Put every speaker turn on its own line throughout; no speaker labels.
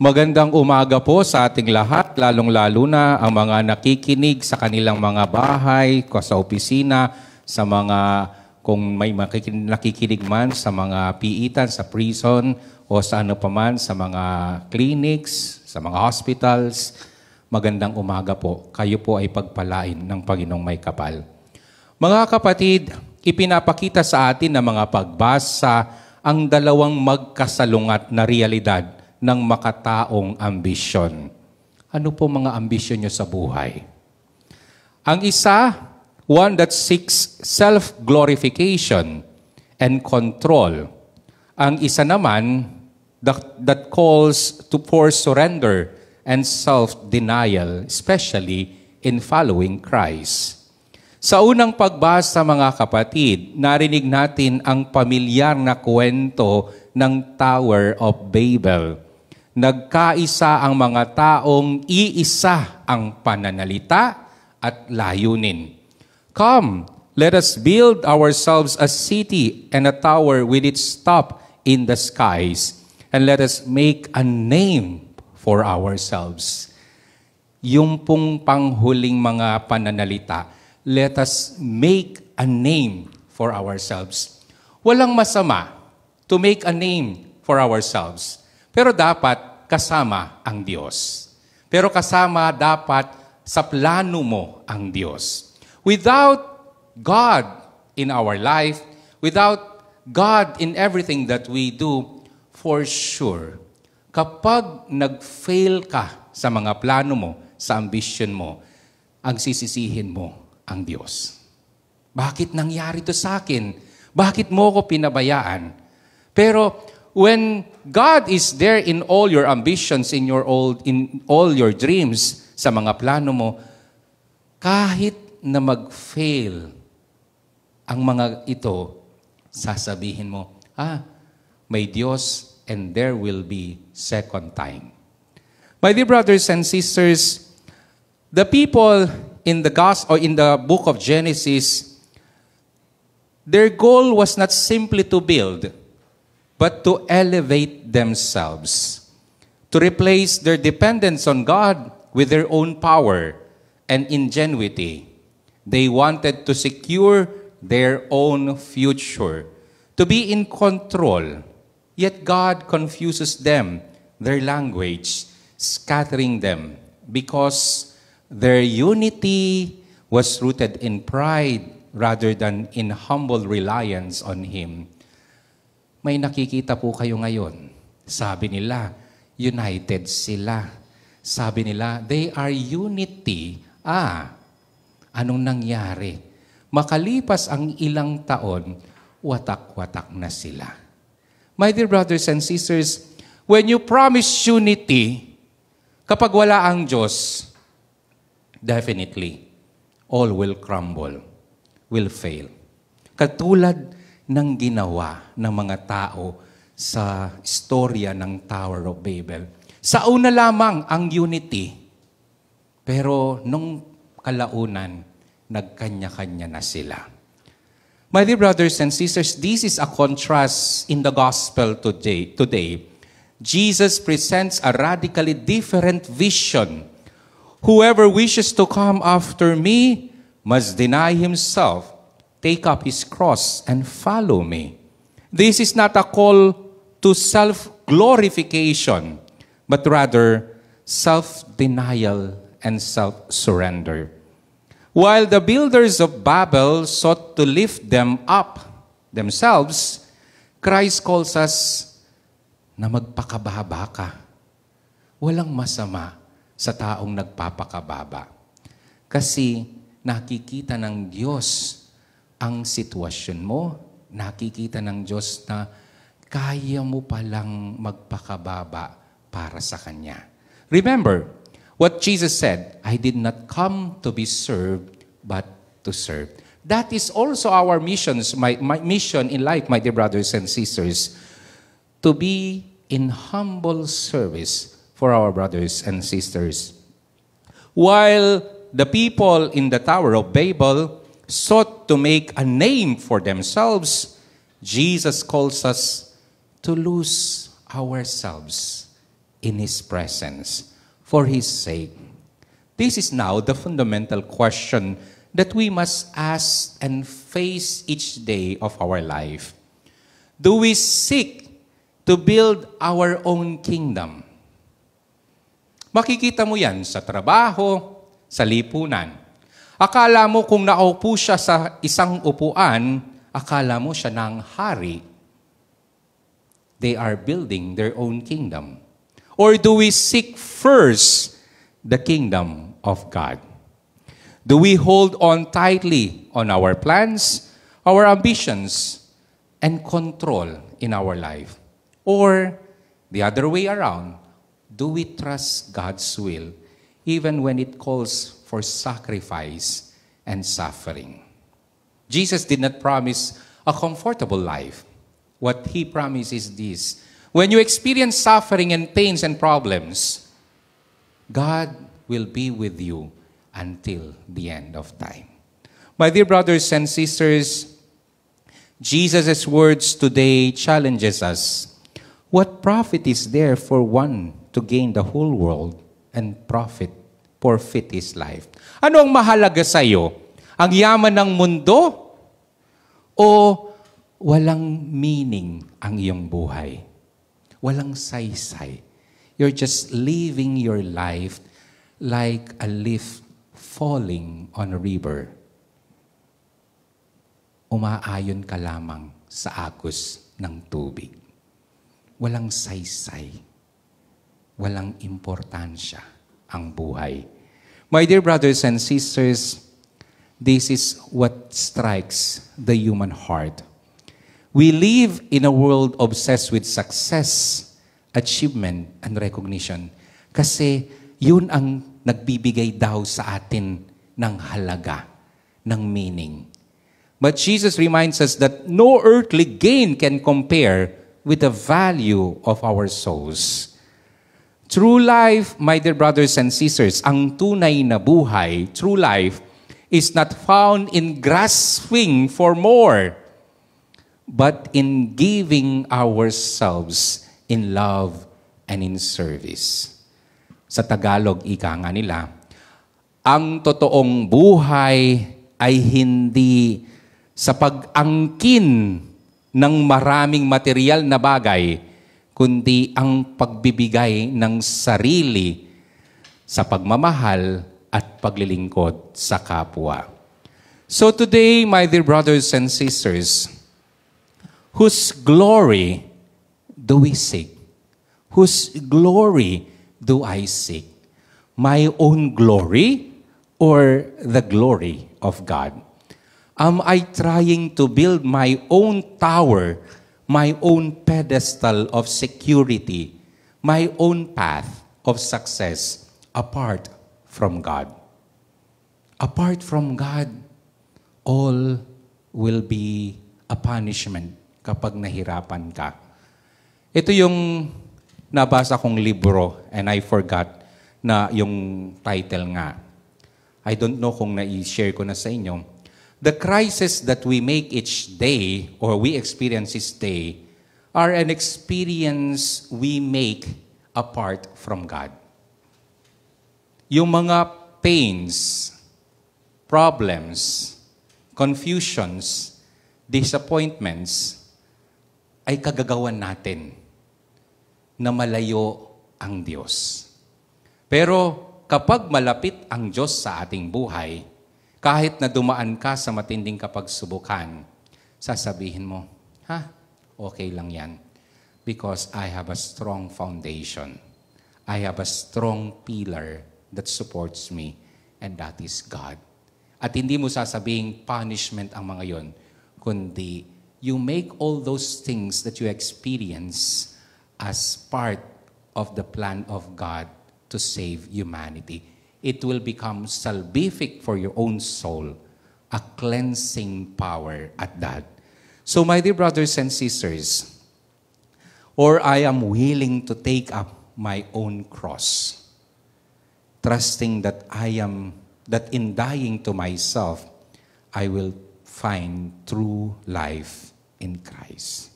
Magandang umaga po sa ating lahat, lalong-lalo na ang mga nakikinig sa kanilang mga bahay, sa opisina, sa mga, kung may nakikinig man sa mga piitan, sa prison, o sa ano paman, sa mga clinics, sa mga hospitals. Magandang umaga po. Kayo po ay pagpalain ng Panginoong may kapal. Mga kapatid, ipinapakita sa atin ng mga pagbasa ang dalawang magkasalungat na realidad ng makataong ambisyon. Ano po mga ambisyon nyo sa buhay? Ang isa, one that seeks self-glorification and control. Ang isa naman, that calls for surrender and self-denial, especially in following Christ. Sa unang pagbasa, mga kapatid, narinig natin ang pamilyar na kwento ng Tower of Babel. Nagkaisa ang mga taong iisa ang pananalita at layunin. Come, let us build ourselves a city and a tower with its top in the skies, and let us make a name for ourselves. Yung pong panghuling mga pananalita, let us make a name for ourselves. Walang masama to make a name for ourselves. Pero dapat kasama ang Diyos. Pero kasama dapat sa plano mo ang Diyos. Without God in our life, without God in everything that we do, for sure, kapag nag-fail ka sa mga plano mo, sa ambition mo, ang sisisihin mo ang Diyos. Bakit nangyari to sa akin? Bakit mo ko pinabayaan? Pero when God is there in all your ambitions, in all your dreams, sa mga plano mo, kahit na mag-fail ang mga ito, sasabihin mo, may Diyos and there will be second time. My dear brothers and sisters, the people in the gospel or in the book of Genesis, their goal was not simply to build, but to elevate themselves, to replace their dependence on God with their own power and ingenuity. They wanted to secure their own future, to be in control. Yet God confuses them, their language, scattering them, because their unity was rooted in pride rather than in humble reliance on Him. May nakikita po kayo ngayon. Sabi nila, united sila. Sabi nila, they are unity. Anong nangyari? Makalipas ang ilang taon, watak-watak na sila. My dear brothers and sisters, when you promise unity, kapag wala ang Diyos, definitely, all will crumble, will fail. Katulad ng ginawa ng mga tao sa istorya ng Tower of Babel. Sa una lamang ang unity, pero nung kalaunan, nagkanya-kanya na sila. My dear brothers and sisters, this is a contrast in the gospel today. Jesus presents a radically different vision. Whoever wishes to come after me must deny himself, take up his cross, and follow me. This is not a call to self-glorification, but rather self-denial and self-surrender. While the builders of Babel sought to lift them up themselves, Christ calls us na magpakababa ka. Walang masama sa taong nagpapakababa. Kasi nakikita ng Diyos ang sitwasyon mo, nakikita ng Diyos na kaya mo palang magpakababa para sa Kanya. Remember what Jesus said, I did not come to be served, but to serve. That is also our mission, my mission in life, my dear brothers and sisters, to be in humble service for our brothers and sisters. While the people in the Tower of Babel sought to make a name for themselves, Jesus calls us to lose ourselves in His presence for His sake? This is now the fundamental question that we must ask and face each day of our life. Do we seek to build our own kingdom? Makikita mo yan sa trabaho, sa lipunan. Akala mo kung naupo siya sa isang upuan, akala mo siya ng hari. They are building their own kingdom. Or do we seek first the kingdom of God? Do we hold on tightly on our plans, our ambitions, and control in our life? Or the other way around, do we trust God's will even when it calls for sacrifice and suffering? Jesus did not promise a comfortable life. What He promised is this: when you experience suffering and pains and problems, God will be with you until the end of time. My dear brothers and sisters, Jesus' words today challenges us. What profit is there for one to gain the whole world and forfeit his life? Ano ang mahalaga sa iyo? Ang yaman ng mundo o walang meaning ang iyong buhay? Walang saysay. You're just living your life like a leaf falling on a river. Umaayon ka lamang sa agos ng tubig. Walang saysay. Walang importansya ang buhay. My dear brothers and sisters, this is what strikes the human heart. We live in a world obsessed with success, achievement, and recognition. Kasi yun ang nagbibigay daw sa atin ng halaga, ng meaning. But Jesus reminds us that no earthly gain can compare with the value of our souls. True life, my dear brothers and sisters, ang tunay na buhay, true life, is not found in grasping for more, but in giving ourselves in love and in service. Sa Tagalog, ika nga nila, ang totoong buhay ay hindi sa pag-angkin ng maraming material na bagay, kundi ang pagbibigay ng sarili sa pagmamahal at paglilingkod sa kapwa. So today, my dear brothers and sisters, whose glory do we seek? Whose glory do I seek? My own glory or the glory of God? Am I trying to build my own tower, my own pedestal of security, my own path of success apart from God? Apart from God, all will be a punishment kapag nahirapan ka. Ito yung nabasa kong libro and I forgot na yung title nga. I don't know kung na-share ko na sa inyo. The crises that we make each day or we experience each day are an experience we make apart from God. Yung mga pains, problems, confusions, disappointments ay kagagawan natin na malayo ang Diyos. Pero kapag malapit ang Diyos sa ating buhay, kahit na dumaan ka sa matinding kapagsubukan, sasabihin mo, okay lang yan. Because I have a strong foundation. I have a strong pillar that supports me, and that is God. At hindi mo sasabihin punishment ang mga yon, kundi you make all those things that you experience as part of the plan of God to save humanity. It will become salvific for your own soul, a cleansing power at that. So my dear brothers and sisters, or I am willing to take up my own cross, trusting that that in dying to myself, I will find true life in Christ.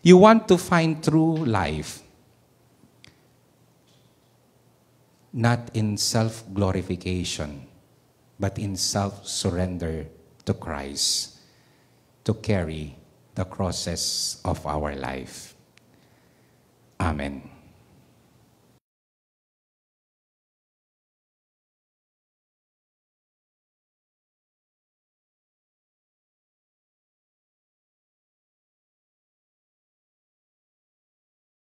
You want to find true life? not in self-glorification, but in self-surrender to Christ to carry the crosses of our life. Amen.